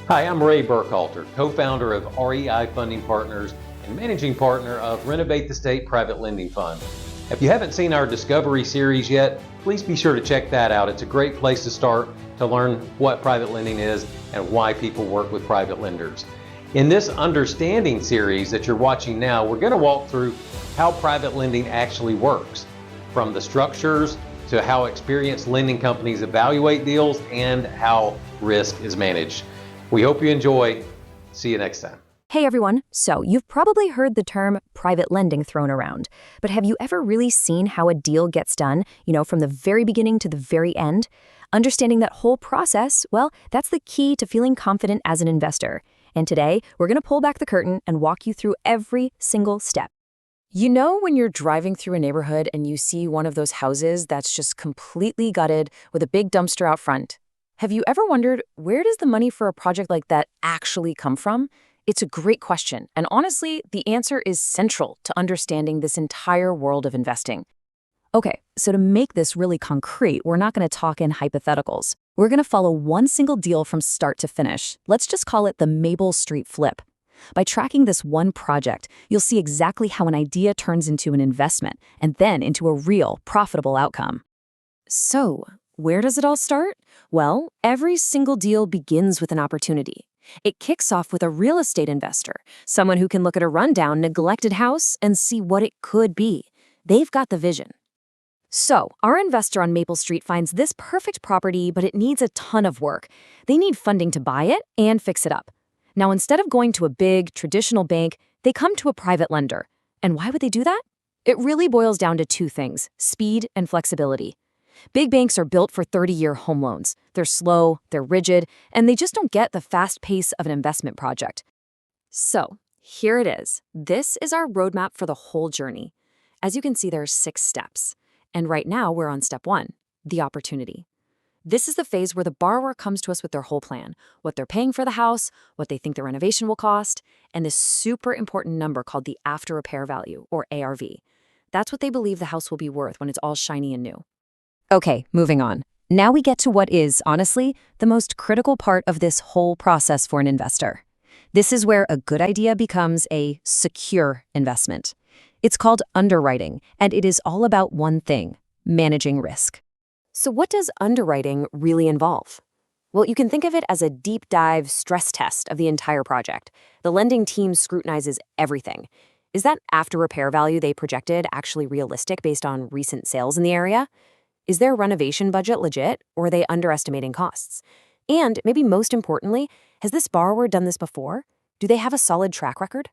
Hi, I'm Ray Burkhalter, co-founder of REI Funding Partners and managing partner of Renovate the State Private Lending Fund. If you haven't seen our Discovery series yet, please be sure to check that out. It's a great place to start to learn what private lending is and why people work with private lenders. In this Understanding series that you're watching now, we're going to walk through how private lending actually works, from the structures to how experienced lending companies evaluate deals and how risk is managed. We hope you enjoy. See you next time. Hey everyone, so you've probably heard the term private lending thrown around, but have you ever really seen how a deal gets done, from the very beginning to the very end? Understanding that whole process, well, that's the key to feeling confident as an investor. And today, we're going to pull back the curtain and walk you through every single step. You know when you're driving through a neighborhood and you see one of those houses that's just completely gutted with a big dumpster out front? Have you ever wondered, where does the money for a project like that actually come from? It's a great question, and honestly, the answer is central to understanding this entire world of investing. Okay, so to make this really concrete, we're not going to talk in hypotheticals. We're going to follow one single deal from start to finish. Let's just call it the Maple Street flip. By tracking this one project, you'll see exactly how an idea turns into an investment and then into a real, profitable outcome. So, where does it all start? Well, every single deal begins with an opportunity. It kicks off with a real estate investor, someone who can look at a rundown, neglected house and see what it could be. They've got the vision. So, our investor on Maple Street finds this perfect property, but it needs a ton of work. They need funding to buy it and fix it up. Now, instead of going to a big, traditional bank, they come to a private lender. And why would they do that? It really boils down to two things: speed and flexibility. Big banks are built for 30-year home loans. They're slow, they're rigid, and they just don't get the fast pace of an investment project. So, here it is. This is our roadmap for the whole journey. As you can see, there are 6 steps. And right now, we're on step 1, the opportunity. This is the phase where the borrower comes to us with their whole plan, what they're paying for the house, what they think the renovation will cost, and this super important number called the after repair value, or ARV. That's what they believe the house will be worth when it's all shiny and new. Okay, moving on. Now we get to what is, honestly, the most critical part of this whole process for an investor. This is where a good idea becomes a secure investment. It's called underwriting, and it is all about one thing: managing risk. So what does underwriting really involve? Well, you can think of it as a deep dive stress test of the entire project. The lending team scrutinizes everything. Is that after repair value they projected actually realistic based on recent sales in the area? Is their renovation budget legit, or are they underestimating costs? And maybe most importantly, has this borrower done this before? Do they have a solid track record?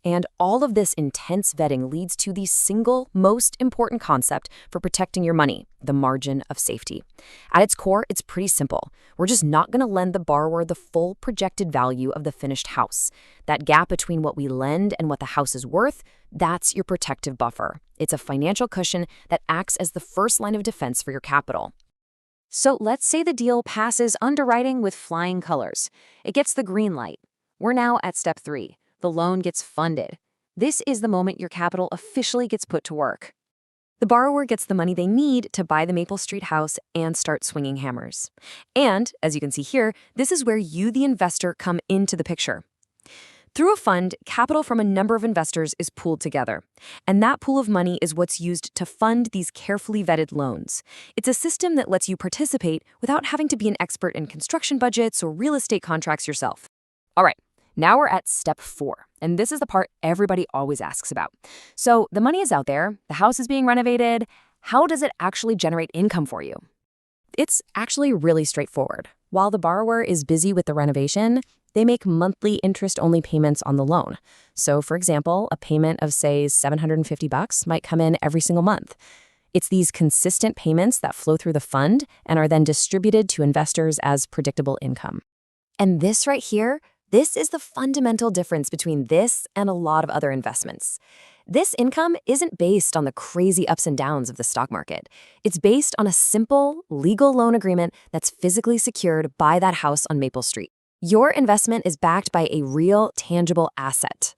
And all of this intense vetting leads to the single most important concept for protecting your money: the margin of safety. At its core, it's pretty simple. We're just not going to lend the borrower the full projected value of the finished house. That gap between what we lend and what the house is worth, that's your protective buffer. It's a financial cushion that acts as the first line of defense for your capital. So let's say the deal passes underwriting with flying colors. It gets the green light. We're now at step 3. The loan gets funded. This is the moment your capital officially gets put to work. The borrower gets the money they need to buy the Maple Street house and start swinging hammers. And, as you can see here, this is where you, the investor, come into the picture. Through a fund, capital from a number of investors is pooled together. And that pool of money is what's used to fund these carefully vetted loans. It's a system that lets you participate without having to be an expert in construction budgets or real estate contracts yourself. All right. Now we're at step 4, and this is the part everybody always asks about. So the money is out there, the house is being renovated. How does it actually generate income for you? It's actually really straightforward. While the borrower is busy with the renovation, they make monthly interest-only payments on the loan. So for example, a payment of, say, $750 might come in every single month. It's these consistent payments that flow through the fund and are then distributed to investors as predictable income. And this right here, this is the fundamental difference between this and a lot of other investments. This income isn't based on the crazy ups and downs of the stock market. It's based on a simple, legal loan agreement that's physically secured by that house on Maple Street. Your investment is backed by a real, tangible asset.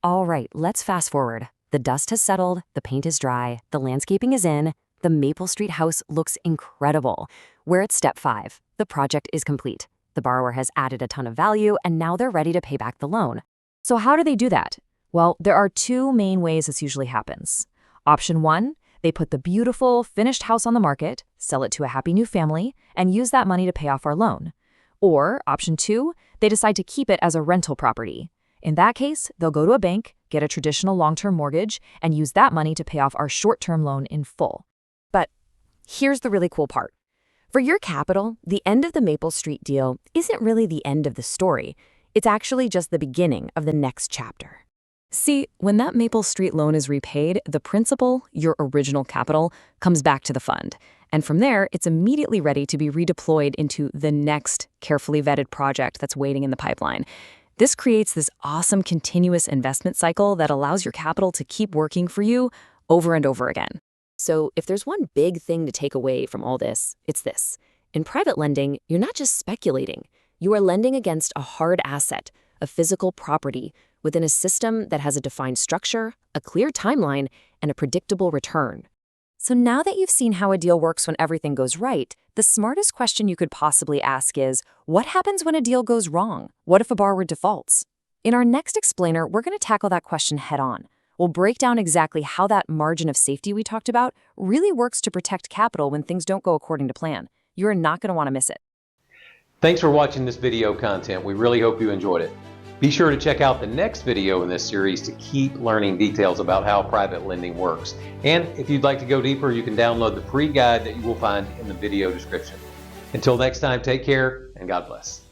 All right, let's fast forward. The dust has settled, the paint is dry, the landscaping is in, the Maple Street house looks incredible. We're at step 5. The project is complete. The borrower has added a ton of value, and now they're ready to pay back the loan. So how do they do that? Well, there are two main ways this usually happens. Option 1, they put the beautiful, finished house on the market, sell it to a happy new family, and use that money to pay off our loan. Or option 2, they decide to keep it as a rental property. In that case, they'll go to a bank, get a traditional long-term mortgage, and use that money to pay off our short-term loan in full. But here's the really cool part. For your capital, the end of the Maple Street deal isn't really the end of the story. It's actually just the beginning of the next chapter. See, when that Maple Street loan is repaid, the principal, your original capital, comes back to the fund. And from there, it's immediately ready to be redeployed into the next carefully vetted project that's waiting in the pipeline. This creates this awesome continuous investment cycle that allows your capital to keep working for you over and over again. So if there's one big thing to take away from all this, it's this. In private lending, you're not just speculating. You are lending against a hard asset, a physical property, within a system that has a defined structure, a clear timeline, and a predictable return. So now that you've seen how a deal works when everything goes right, the smartest question you could possibly ask is, what happens when a deal goes wrong? What if a borrower defaults? In our next explainer, we're going to tackle that question head on. We'll break down exactly how that margin of safety we talked about really works to protect capital when things don't go according to plan. You're not going to want to miss it. Thanks for watching this video content. We really hope you enjoyed it. Be sure to check out the next video in this series to keep learning details about how private lending works. And if you'd like to go deeper, you can download the free guide that you will find in the video description. Until next time, take care and God bless.